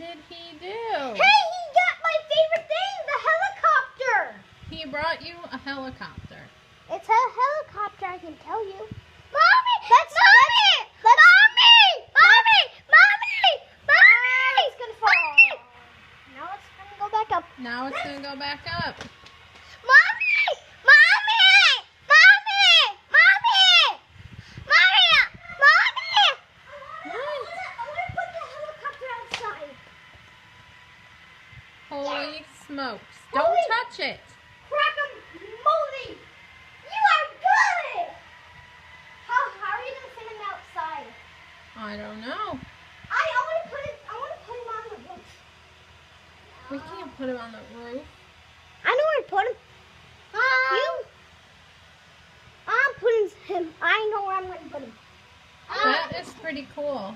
did he do? Hey, he got my favorite thing, the helicopter. He brought you a helicopter. It's a helicopter, I can tell you. Mommy! Mommy! It's gonna fall. Now it's gonna go back up. Now it's going to go back up. Holy smokes. Don't touch it. Crack-a-moly! You are good! How are you going to fit him outside? I don't know. I want to put him on the roof. We can't put him on the roof. I know where to put him. I'm putting him. I know where I'm going to put him. That is pretty cool.